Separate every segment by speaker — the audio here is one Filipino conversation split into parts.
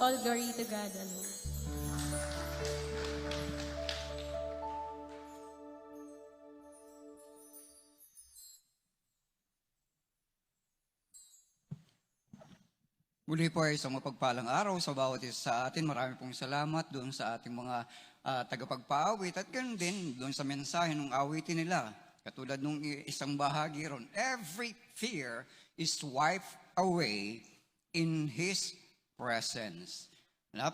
Speaker 1: All glory to God alone.
Speaker 2: Muli po ay isang mapagpalang araw sa bawat isa sa atin. Marami pong salamat doon sa ating mga tagapagpaawit at ganoon din doon sa mensahe ng awitin nila. Katulad nung isang bahagi ron, every fear is wiped away in His presence.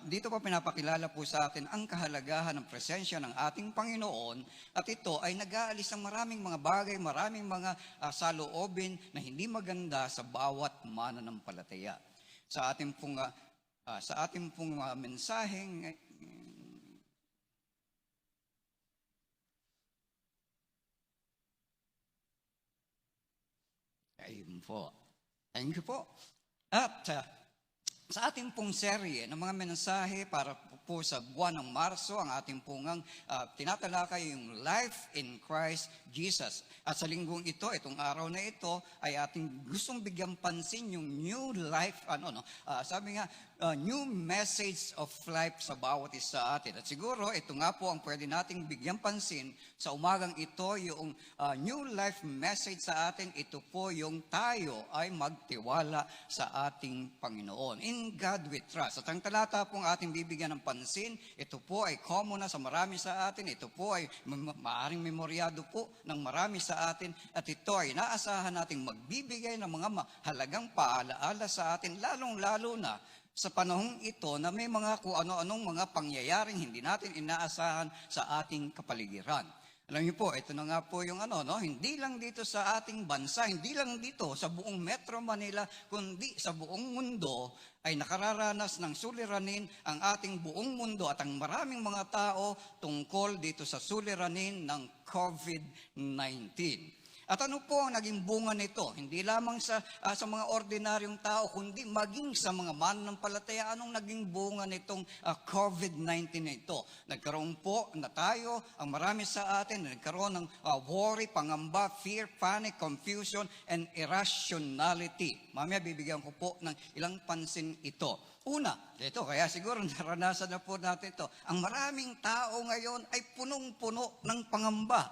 Speaker 2: Dito pa pinapakilala po sa atin ang kahalagahan ng presensya ng ating Panginoon at ito ay nag-aalis ng maraming mga bagay, maraming mga saloobin na hindi maganda sa bawat mananampalataya. Sa ating pong mensaheng ayun po. Thank you po. At sa ating pong serye ng mga mensahe para po sa buwan ng Marso, ang ating pong tinatalakay yung Life in Christ Jesus. At sa linggong ito, itong araw na ito, ay ating gustong bigyan pansin yung new life, sabi nga, new message of life sa bawat isa atin. At siguro, ito nga po ang pwede nating bigyan pansin sa umagang ito, yung new life message sa atin, ito po yung tayo ay magtiwala sa ating Panginoon. In God we trust. At ang talata pong ating bibigyan ng pansin, ito po ay common na sa marami sa atin, ito po ay maaring memoryado po ng marami sa atin, at ito ay naasahan nating magbibigay ng mga mahalagang paalaala sa atin, lalong-lalo na sa panahong ito na may mga kung ano-anong mga pangyayaring hindi natin inaasahan sa ating kapaligiran. Alam niyo po, ito na nga po yung hindi lang dito sa ating bansa, hindi lang dito sa buong Metro Manila, kundi sa buong mundo ay nakararanas ng suliranin ang ating buong mundo at ang maraming mga tao tungkol dito sa suliranin ng COVID-19. At ano po ang naging bunga nito? Hindi lamang sa mga ordinaryong tao, kundi maging sa mga mananampalataya. Anong naging bunga nitong COVID-19 na ito? Nagkaroon po na tayo, ang marami sa atin, nagkaroon ng worry, pangamba, fear, panic, confusion, and irrationality. Mamaya bibigyan ko po ng ilang pansin ito. Una, ito, kaya siguro naranasan na po natin ito. Ang maraming tao ngayon ay punong-puno ng pangamba.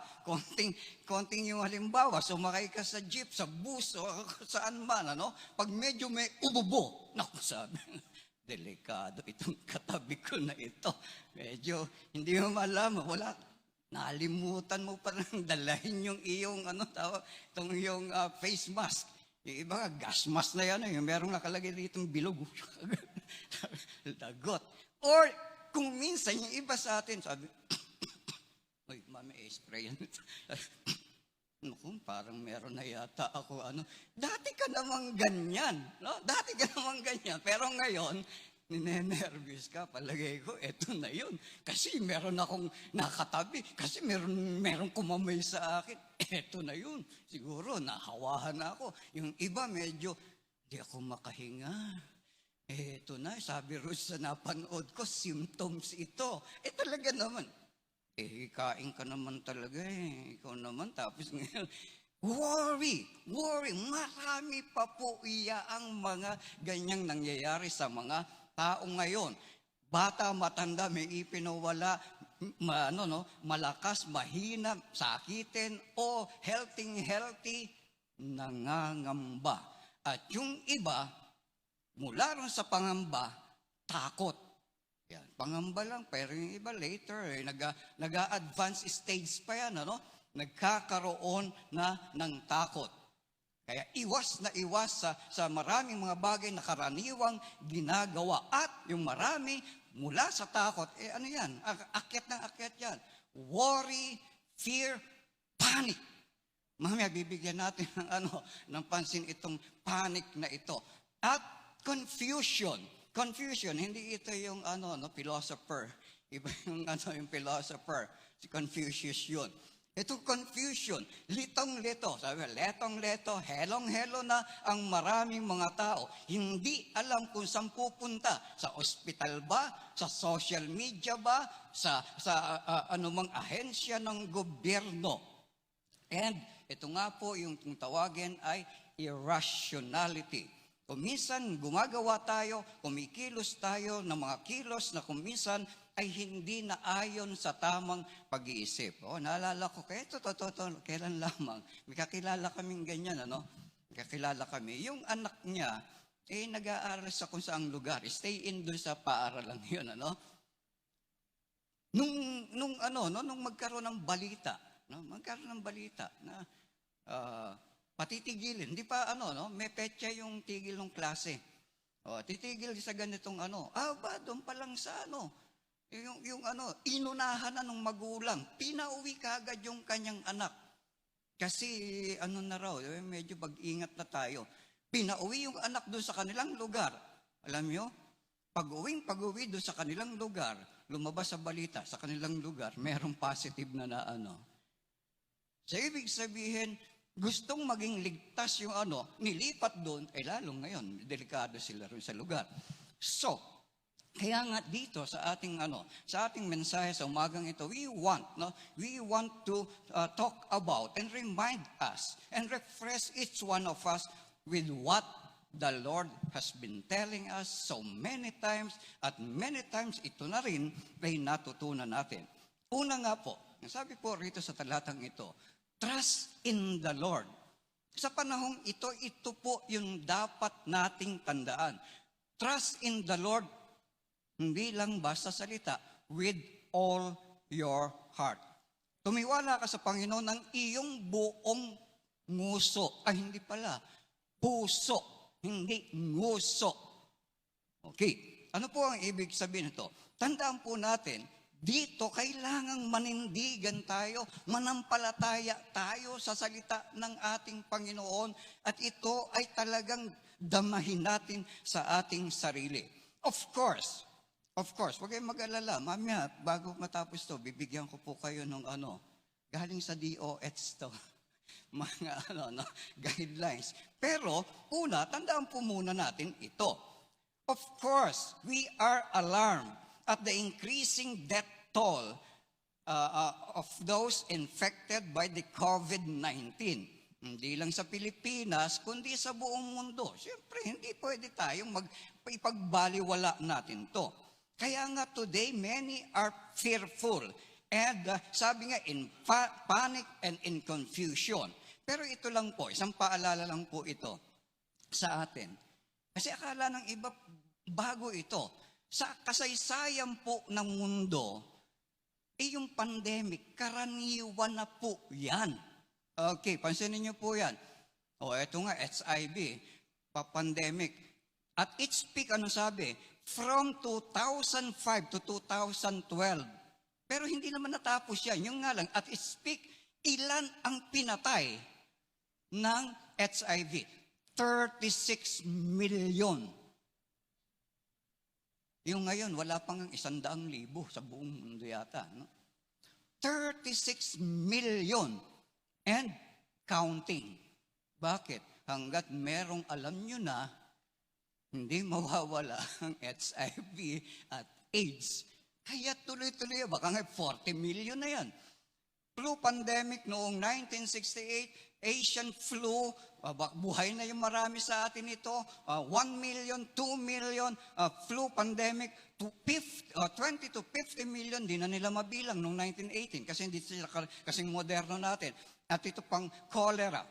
Speaker 2: Konting yung halimbawa, sumakay ka sa jeep, sa bus, o saan man, pag medyo may ububo, naku sabi, delikado itong katabi ko na ito. Medyo hindi mo malaman, wala, nalimutan mo pa nang dalahin yung iyong, yung face mask. Yung iba nga, gas mask na yan, yung merong nakalagay dito ng bilog. Lagot. Or, kung minsan, yung iba sa atin, sabi, uy, mami, spray yan. Naku, parang meron na yata ako, dati ka namang ganyan, no? Dati ka namang ganyan. Pero ngayon, ninenervous ka, palagay ko, eto na yun. Kasi meron akong nakatabi, kasi meron kumamay sa akin, eto na yun. Siguro, nahawahan ako. Yung iba medyo, di ako makahinga. Eto na, sabi Ruth sa napanood ko, symptoms ito. Talaga naman. Kain ka naman talaga Ikaw naman, tapos ngayon, worry. Marami pa po ang mga ganyang nangyayari sa mga tao ngayon. Bata, matanda, may ipinawala, malakas, mahina, sakitin, o healthy, nangangamba. At yung iba, mula ron sa pangamba, takot. Yan, pangamba lang, pero yung iba later, nag-a-advance stage pa yan, nagkakaroon na ng takot. Kaya iwas na iwas sa maraming mga bagay na karaniwang ginagawa. At yung marami, mula sa takot, yan? Akyat ng akyat yan. Worry, fear, panic. Mamaya bibigyan natin ng pansin itong panic na ito. At confusion. Confusion, hindi ito yung philosopher. Iba yung philosopher. Si Confucius yun. Ito confusion, litong-lito, sabi, letong-leto, helong-helo na ang maraming mga tao. Hindi alam kung saan pupunta. Sa ospital ba? Sa social media ba? Sa anumang ahensya ng gobyerno. And ito nga po yung tawagin ay irrationality. Kung minsan gumagawa tayo, kumikilos tayo ng mga kilos na kung minsan ay hindi na ayon sa tamang pag-iisip. Naalala ko, kaya ito, kailan lamang, may kakilala kaming ganyan, May kakilala kami. Yung anak niya, nag-aaral sa kung saang lugar. Stay in doon sa paaralan yun, Nung magkaroon ng balita, na patitigilin. Hindi pa may petsa yung tigil ng klase. Titigil sa ganitong doon pa lang sa inunahan na ng magulang. Pinauwi kagad yung kanyang anak. Kasi na raw, medyo pag-ingat na tayo. Pinauwi yung anak doon sa kanilang lugar. Alam nyo, pag-uwi doon sa kanilang lugar, lumabas sa balita, sa kanilang lugar, merong positive na So, ibig sabihin, gustong maging ligtas yung nilipat doon, lalong ngayon, delikado sila rin sa lugar. So, kaya nga dito sa ating mensahe sa umagang ito, we want to talk about and remind us and refresh each one of us with what the Lord has been telling us so many times, at many times ito na rin ay natutunan natin. Una nga po, sabi po rito sa talatang ito, trust in the Lord. Sa panahong ito po yung dapat nating tandaan. Trust in the Lord, hindi lang basta salita, with all your heart. Tumiwala ka sa Panginoon ng iyong buong nguso. Hindi pala, puso, hindi nguso. Okay, ano po ang ibig sabihin nito? Tandaan po natin, dito kailangang manindigan tayo, manampalataya tayo sa salita ng ating Panginoon, at ito ay talagang damahin natin sa ating sarili. Of course, huwag kayong mag-alala. Mamaya, bago matapos to, bibigyan ko po kayo ng galing sa DOH to. Mga guidelines. Pero, una, tandaan po muna natin ito. Of course, we are alarmed at the increasing death toll of those infected by the COVID-19. Hindi lang sa Pilipinas, kundi sa buong mundo. Siyempre, hindi pwede tayong ipagbaliwala natin to. Kaya nga today, many are fearful. And sabi nga, in panic and in confusion. Pero ito lang po, isang paalala lang po ito sa atin. Kasi akala ng iba, bago ito. Sa kasaysayan po ng mundo, yung pandemic, karaniwan na po yan. Okay, pansinin niyo po yan. Ito nga, HIV, pandemic. At its peak, sabi? From 2005 to 2012. Pero hindi naman natapos yan. Yung nga lang, at its peak, ilan ang pinatay ng HIV? 36 million. Yung ngayon, wala pang 100,000 sa buong mundo yata. 36 million and counting. Bakit? Hanggat merong alam nyo na, hindi mawawala ang HIV at AIDS. Kaya tuloy-tuloy, baka nga 40 million na yan. Flu pandemic noong 1968, Asian flu, buhay na yung marami sa atin ito, 1 million, 2 million, flu pandemic, 20 to 50 million, di na nila mabilang noong 1918 kasi hindi sila kasing moderno natin. At ito pang cholera.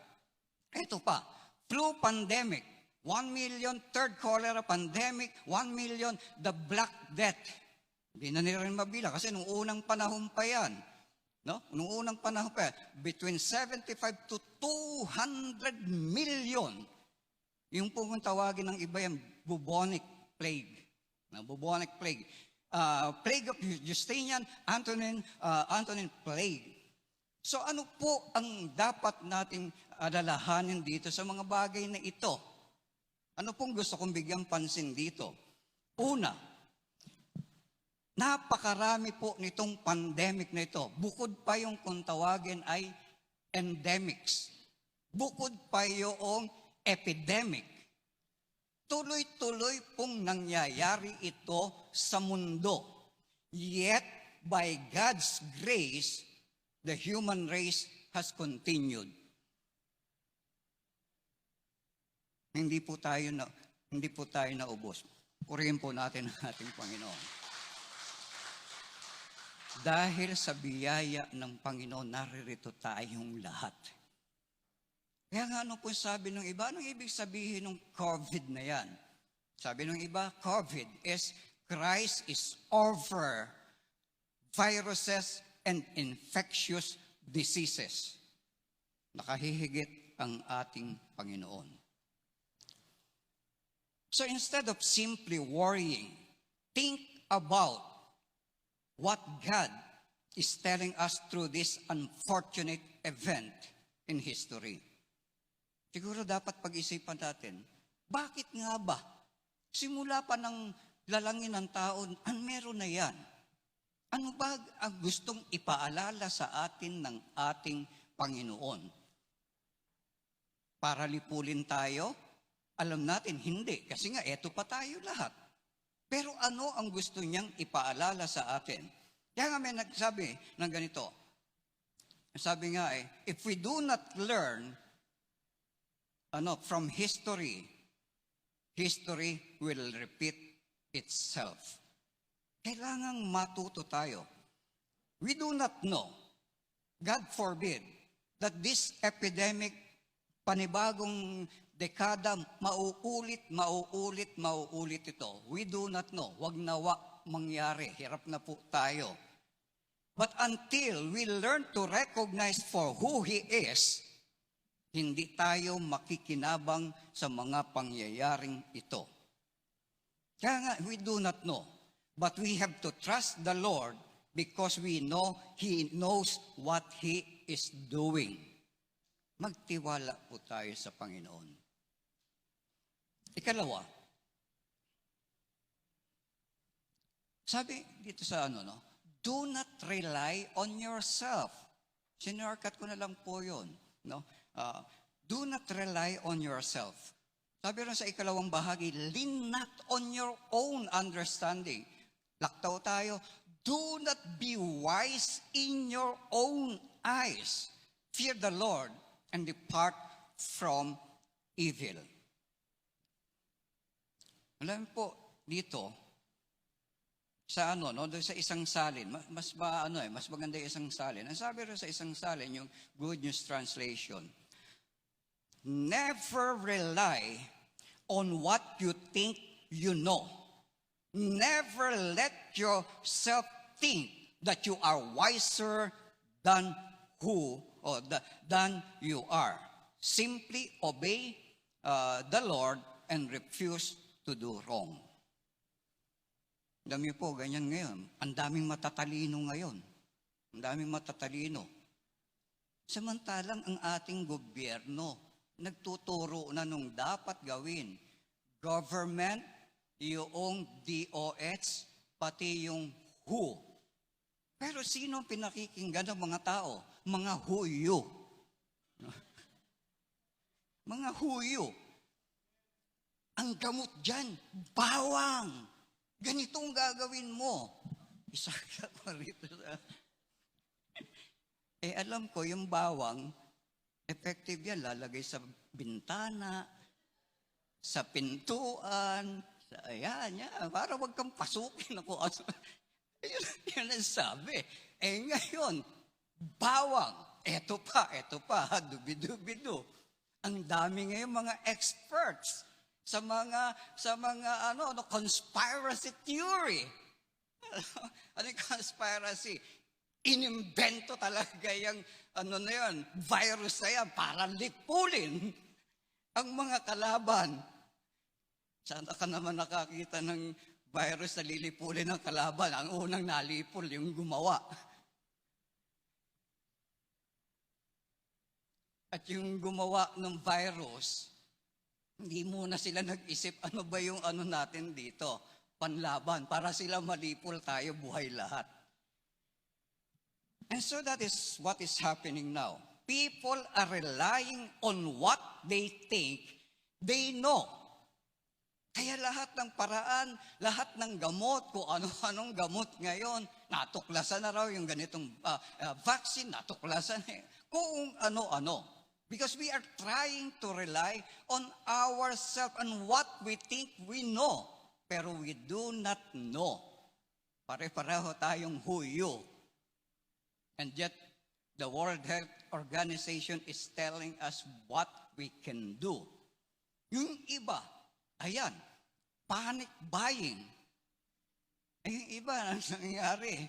Speaker 2: Ito pa, flu pandemic, 1 million, third cholera pandemic, 1 million, the Black Death. Hindi na nila rin mabilang kasi nung unang panahon pa yan. Nung unang panahon pa yan, between 75 to 200 million. Yung pong tawagin ng iba yan, bubonic plague. Bubonic plague. Plague of Justinian, Antonin plague. So ano po ang dapat nating alalahanin dito sa mga bagay na ito? Ano pong gusto kong bigyang pansin dito? Una, napakarami po nitong pandemic na ito. Bukod pa yung kung tawagin ay endemics. Bukod pa yung epidemic. Tuloy-tuloy pong nangyayari ito sa mundo. Yet, by God's grace, the human race has continued. Hindi po tayo hindi po tayo naubos. Purihin po natin ang ating Panginoon. Dahil sa biyaya ng Panginoon, naririto tayong lahat. Kaya nga ano po sabi ng iba? Anong ibig sabihin ng COVID na yan? Sabi ng iba, COVID is Christ is over viruses and infectious diseases. Nakahihigit ang ating Panginoon. So instead of simply worrying, think about what God is telling us through this unfortunate event in history. Siguro dapat pag-isipan natin, bakit nga ba? Simula pa ng lalangin ng tao, meron na yan. Ano ba ang gustong ipaalala sa atin ng ating Panginoon? Para lipulin tayo? Alam natin, hindi. Kasi nga, eto pa tayo lahat. Pero ano ang gusto niyang ipaalala sa atin? Kaya nga may nagsabi ng ganito. Sabi nga if we do not learn from history, history will repeat itself. Kailangang matuto tayo. We do not know, God forbid, that this epidemic, panibagong dekada, mauulit ito. We do not know. Wag nawa mangyari. Hirap na po tayo. But until we learn to recognize for who He is, hindi tayo makikinabang sa mga pangyayaring ito. Kaya nga, we do not know. But we have to trust the Lord because we know He knows what He is doing. Magtiwala po tayo sa Panginoon. Ikalawa, sabi dito sa do not rely on yourself. Sinarkat ko na lang po yun. Do not rely on yourself. Sabi rin sa ikalawang bahagi, lean not on your own understanding. Laktaw tayo, do not be wise in your own eyes. Fear the Lord and depart from evil. Alam po, dito, sa doon sa isang salin, mas maganda yung isang salin. Ang sabi rin sa isang salin, yung Good News Translation, never rely on what you think you know. Never let yourself think that you are wiser than than you are. Simply obey the Lord and refuse to do wrong. Dami po, ganyan ngayon. Ang daming matatalino ngayon. Ang daming matatalino. Samantalang ang ating gobyerno, nagtuturo na nung dapat gawin. Government, yung DOH, pati yung WHO. Pero sino ang pinakikinggan ng mga tao? Mga huyo. Mga huyo. Ang gamot dyan, bawang. Ganito ang gagawin mo. Isa ka pa rito sa... alam ko, yung bawang, effective yan. Lalagay sa bintana, sa pintuan, sa ayan, para wag kang pasukin ako. Yun ang sabi. Ngayon, bawang. Eto pa, dubi-dubi-do. Ang dami ngayon mga experts sa mga conspiracy theory. Ano yung conspiracy? Inimbento talaga yung virus na yan para lipulin ang mga kalaban. Saan ka naman nakakita ng virus na lilipulin ng kalaban? Ang unang nalipol, yung gumawa. At yung gumawa ng virus, hindi muna sila nag-isip, ano ba yung natin dito? Panlaban, para sila malipol tayo, buhay lahat. And so that is what is happening now. People are relying on what they think they know. Kaya lahat ng paraan, lahat ng gamot, kung ano-anong gamot ngayon, natuklasan na raw yung ganitong vaccine, natuklasan kung ano-ano. Because we are trying to rely on ourselves and what we think we know. Pero we do not know. Pare-pareho tayong huyo. And yet, the World Health Organization is telling us what we can do. Yung iba, ayan, panic buying. Yung iba, ang nangyayari,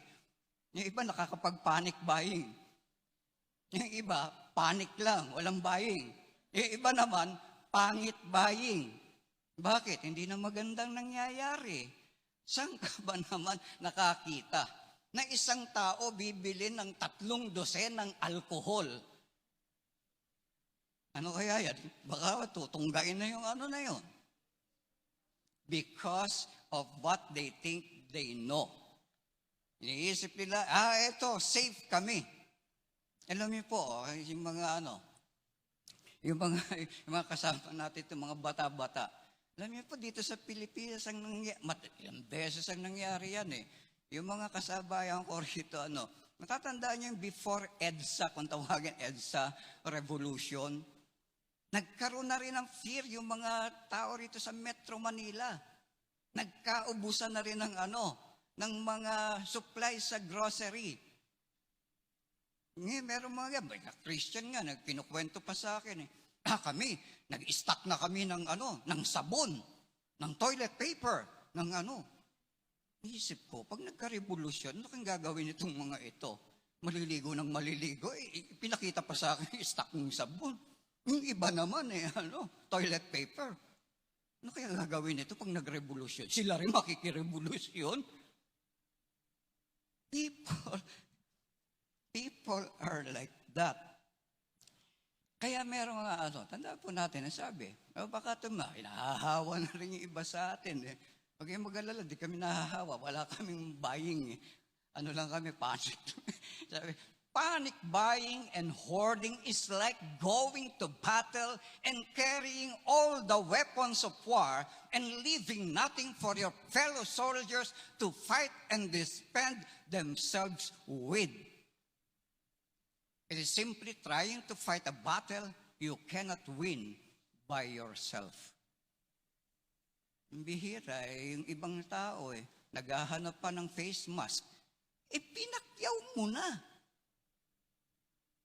Speaker 2: yung iba nakakapag-panic buying. Yung iba, panic lang, walang buying. Yung iba naman, pangit buying. Bakit? Hindi na magandang nangyayari. Saan ka ba naman nakakita na isang tao bibili ng 3 dosenang alkohol? Ano kaya yan? Baka tutunggain na yung ano na yun. Because of what they think they know. Iniisip nila, eto, safe kami. Alam niyo po, yung mga yung mga kasama natin, itong mga bata-bata. Alam niyo po, dito sa Pilipinas, ilang beses ang nangyari yan eh. Yung mga kasabayan ko rito, matatandaan niyo yung before EDSA, kung tawagin EDSA Revolution, nagkaroon na rin ng fear yung mga tao rito sa Metro Manila. Nagkaubusan na rin ng mga supplies sa grocery. Meron mga Christian nga, pinukwento pa sa akin eh. Kami, nag-stock na kami ng sabon, ng toilet paper, ng Isip ko, pag nagka-revolusyon, ano kang gagawin itong mga ito? Maliligo ng maliligo, pinakita pa sa akin, stock ng sabon. Yung iba naman toilet paper. Ano kaya gagawin ito pag nag-revolusyon? Sila rin makikirevolusyon? People are like that. Kaya meron mga tandaan po natin ang sabi, baka nahahawa na rin yung iba sa atin. Pag yung mag-alala, di kami nahahawa, wala kaming buying. Lang kami, panic. Sabi, panic buying and hoarding is like going to battle and carrying all the weapons of war and leaving nothing for your fellow soldiers to fight and defend themselves with. It is simply trying to fight a battle you cannot win by yourself. Bihira, yung ibang tao naghahanap pa ng face mask. Pinakyaw mo na.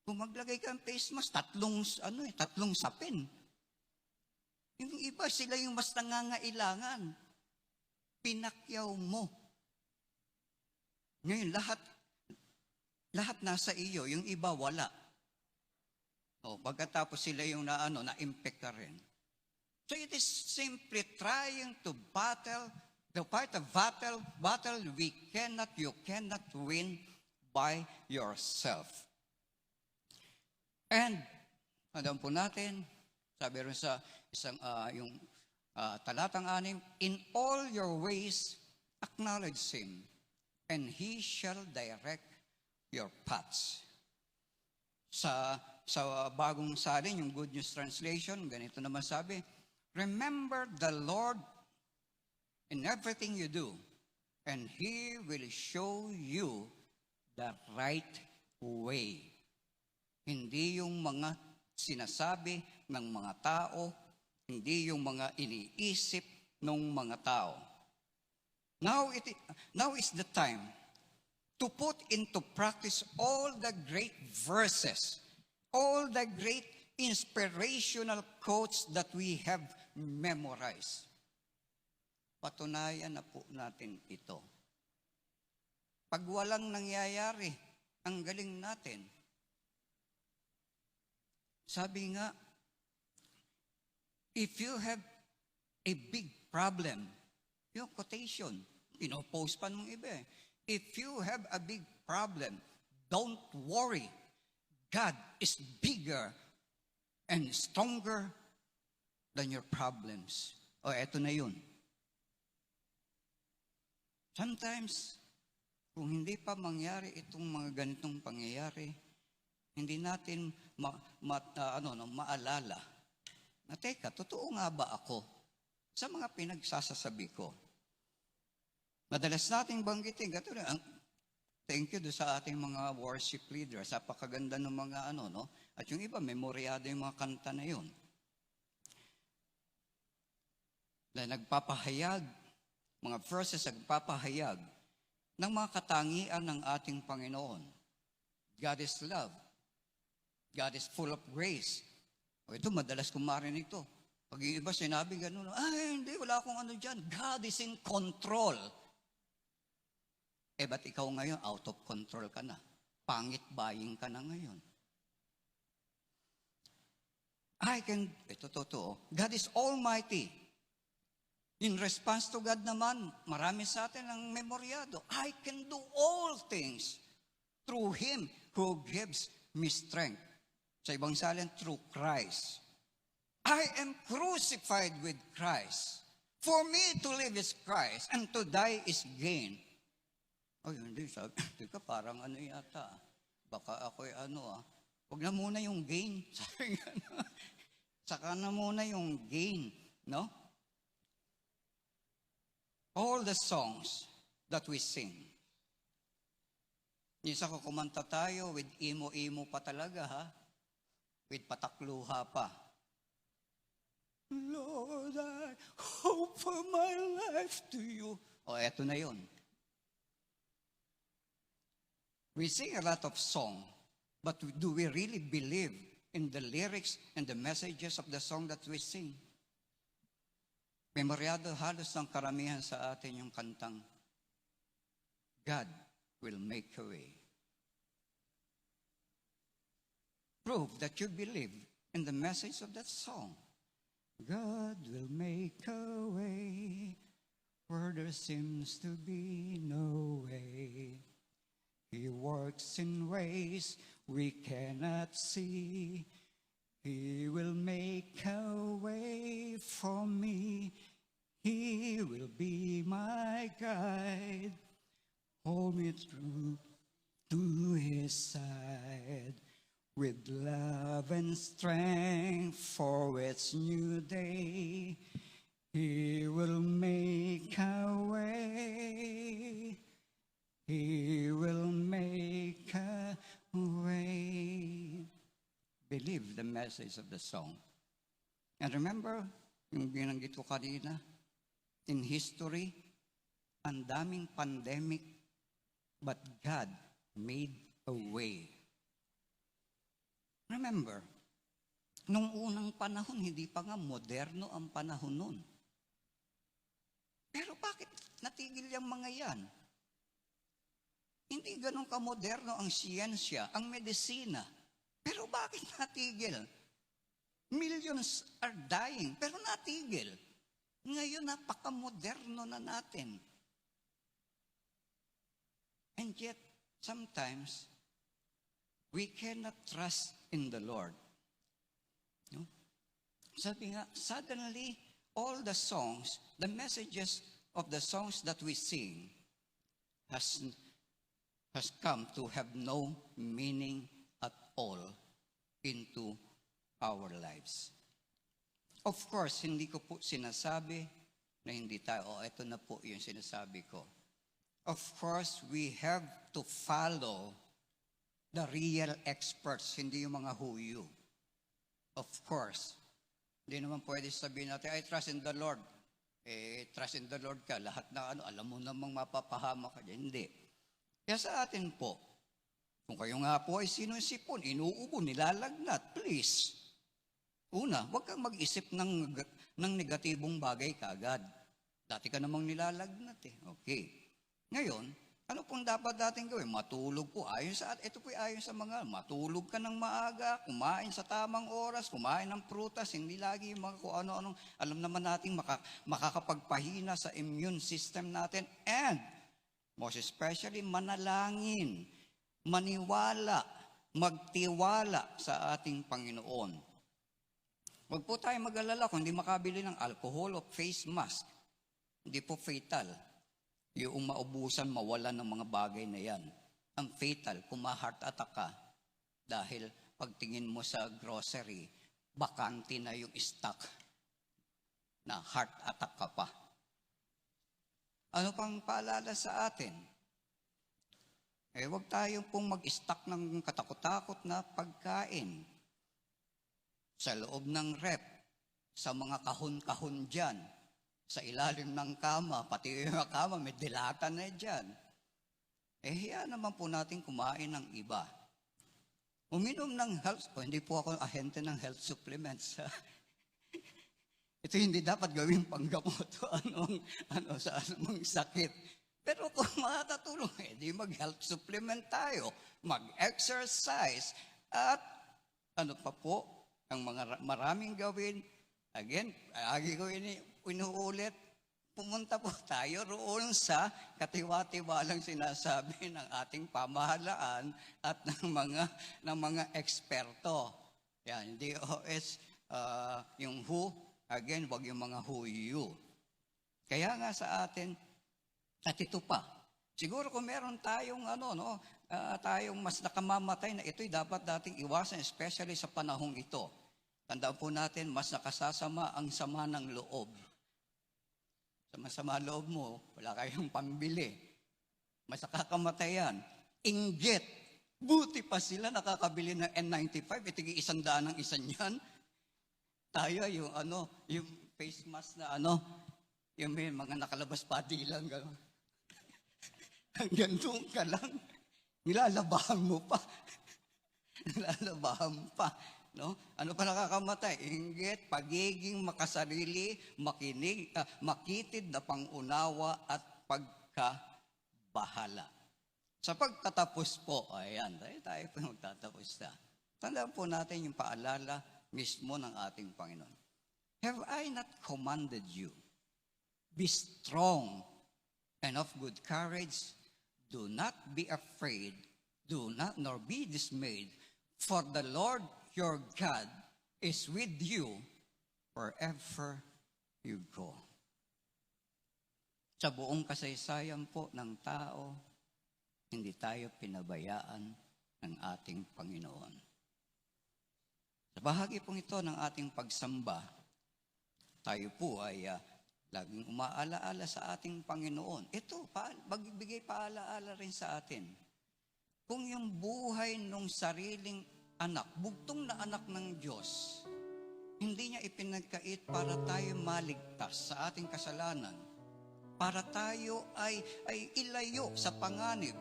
Speaker 2: Kung maglagay ka ng face mask, tatlong sapin. Yung iba, sila yung mas nangangailangan. Pinakyaw mo. Ngayon, lahat nasa iyo, yung iba wala. Pagkatapos sila yung na-impact ka rin. So it is simply trying to fight a battle you cannot win by yourself. And, alam po natin, sabi rin sa isang, talatang 6, in all your ways, acknowledge Him, and He shall direct your paths. Sa bagong salin, yung Good News Translation, ganito naman sabi, remember the Lord in everything you do, and He will show you the right way. Hindi yung mga sinasabi ng mga tao, hindi yung mga iniisip ng mga tao. Now is the time to put into practice all the great verses, all the great inspirational quotes that we have memorized. Patunayan na po natin ito. Pag walang nangyayari, ang galing natin. Sabi nga, if you have a big problem, yung quotation, pinopost pa nung iba if you have a big problem, don't worry. God is bigger and stronger than your problems. Eto na yun. Sometimes, kung hindi pa mangyari itong mga ganitong pangyayari, hindi natin maalala na, teka, totoo nga ba ako sa mga pinagsasasabi ko? Madalas nating banggitin, Thank you do sa ating mga worship leaders. Napakaganda ng mga no? At yung iba, memoryado yung mga kanta na yun. Na nagpapahayag, mga verses nagpapahayag ng mga katangian ng ating Panginoon. God is love. God is full of grace. O ito, madalas kong marinig ito. Pag yung iba sinabi gano'n, ay hindi, wala akong ano dyan. God is in control. Ba't ikaw ngayon, out of control ka na? Pangit buying ka na ngayon. Ito totoo, God is almighty. In response to God naman, marami sa atin ang memoryado. I can do all things through Him who gives me strength. Sa ibang salin, through Christ. I am crucified with Christ. For me to live is Christ, and to die is gain. Hindi, sabi ka, parang ano yata. Baka ako'y huwag na muna yung gain. Sabi nga, saka na muna yung gain, no? All the songs that we sing. Isa ko kumanta tayo with imo-imo pa talaga, ha? With patakluha pa. Lord, I hope for my life to you. Eto na yun. We sing a lot of song, but do we really believe in the lyrics and the messages of the song that we sing? Memoryado halos ng karamihan sa atin yung kantang, God will make a way. Prove that you believe in the message of that song. God will make a way where there seems to be no way. He works in ways we cannot see. He will make a way for me. He will be my guide. Hold me through to His side. With love and strength for its new day. He will make a way. He will make a way. Believe the message of the song. And remember, yung binanggit ko kanina, in history, ang daming pandemic, but God made a way. Remember, nung unang panahon, hindi pa nga moderno ang panahon nun. Pero bakit natigil yung mga yan? Hindi ganun ka-moderno ang siyensya, ang medisina. Pero bakit natigil? Millions are dying, pero natigil. Ngayon, napaka-moderno na natin. And yet, sometimes, we cannot trust in the Lord. No? Sabi nga, suddenly, all the songs, the messages of the songs that we sing has come to have no meaning at all into our lives. Of course, hindi ko po sinasabi na hindi tayo, ito na po yung sinasabi ko. Of course, we have to follow the real experts, hindi yung mga huyu. Of course. Hindi naman pwede sabihin natin, I trust in the Lord. Trust in the Lord ka. Lahat na alam mo namang mapapahama ka dyan. Hindi. Kaya sa atin po, kung kayo nga po ay sinusipon, inuubo, nilalagnat, please. Una, huwag kang mag-isip ng negatibong bagay kaagad. Dati ka namang nilalagnat Okay. Ngayon, ano pong dapat natin gawin? Matulog po. Ito po ayon sa mga, matulog ka ng maaga, kumain sa tamang oras, kumain ng prutas, hindi lagi mga kung ano-anong, alam naman natin makakapagpahina sa immune system natin, and most especially manalangin, maniwala, magtiwala sa ating Panginoon. Huwag po tayo mag-alala kung hindi makabili ng alcohol o face mask. Hindi po fatal. Yung maubusan, mawalan ng mga bagay na yan. Ang fatal, kung ma-heart attack ka, dahil pagtingin mo sa grocery, bakante na yung stock na heart attack ka pa. Ano pang paalala sa atin? Huwag tayo pong mag-stock ng katakot-takot na pagkain sa loob ng rep, sa mga kahon-kahon dyan, sa ilalim ng kama, pati yung kama may dilata na dyan. Hiya naman po natin kumain ng iba. Uminom ng hindi po ako ahente ng health supplements. Ito hindi dapat gawing panggamot sa anumang sakit. Pero kung makakatulong, di mag-health supplement tayo, mag-exercise, at ano pa po, ang mga maraming gawin. Again, lagi ko inuulit, pumunta po tayo roon sa katiwa-tiwalang sinasabi ng ating pamahalaan at ng mga eksperto. Yan, DOS, yung WHO, again, wag yung mga WHO, you. Kaya nga sa atin, at ito pa, siguro kung meron tayong tayong mas nakamamatay na ito'y dapat dating iwasan, especially sa panahong ito. Tandaan po natin, mas nakasasama ang sama ng loob. Sa masama loob mo, wala kayong pambili. Mas nakakamatay yan. Inggit. Buti pa sila nakakabili ng N95, itigi 100 ang isa niyan. Tayo yung face mask na yung may mga nakalabas pati lang, gano'n. Hanggang doon ka lang, nilalabahan mo pa. Nilalabahan pa. No? Ano pa nakakamatay? Inggit, pagiging makasarili, makitid na pangunawa at pagkabahala. Sa pagtatapos po, ayan, tayo po magtatapos na. Tandaan po natin yung paalala mismo ng ating Panginoon. Have I not commanded you? Be strong and of good courage. Do not be afraid. Do not nor be dismayed. For the Lord your God is with you wherever you go. Sa buong kasaysayan po ng tao, hindi tayo pinabayaan ng ating Panginoon. Sa bahagi pong ito ng ating pagsamba, tayo po ay laging umaalaala sa ating Panginoon. Ito, magbibigay paalaala rin sa atin. Kung yung buhay ng sariling anak, bugtong na anak ng Diyos, hindi niya ipinagkait para tayo maligtas sa ating kasalanan, para tayo ay ilayo sa panganib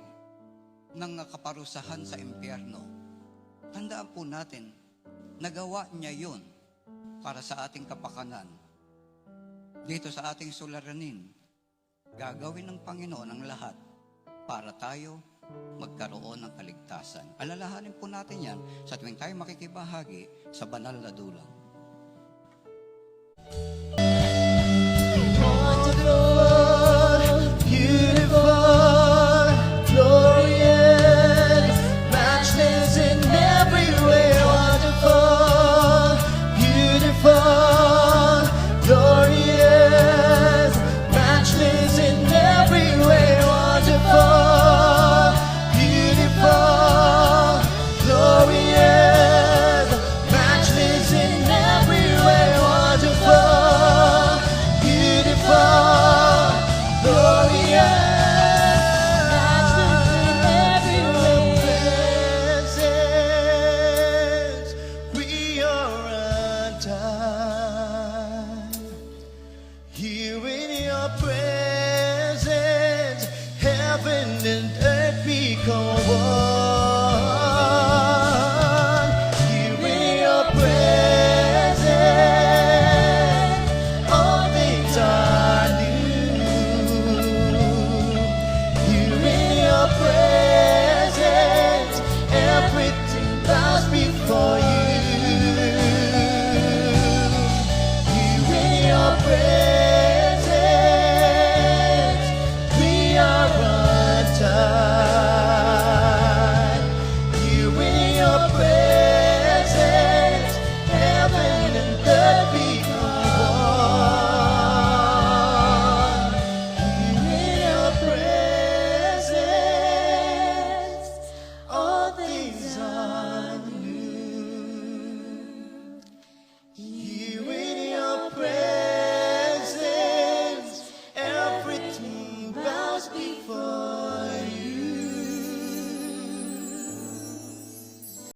Speaker 2: ng kaparusahan sa impyerno. Tandaan po natin, nagawa niya yun para sa ating kapakanan. Dito sa ating suliranin, gagawin ng Panginoon ang lahat para tayo magkaroon ng kaligtasan. Alalahanin po natin yan sa tuwing tayo makikibahagi sa banal na dulang.
Speaker 1: Wonderful, beautiful, glorious, matchless in every way. Wonderful, beautiful, glorious, matchless in every way. Wonderful, beautiful, glorious, matchless in every way. Wonderful, beautiful, glorious, matchless in every way. Presence, we are undone. Here in your presence, heaven and earth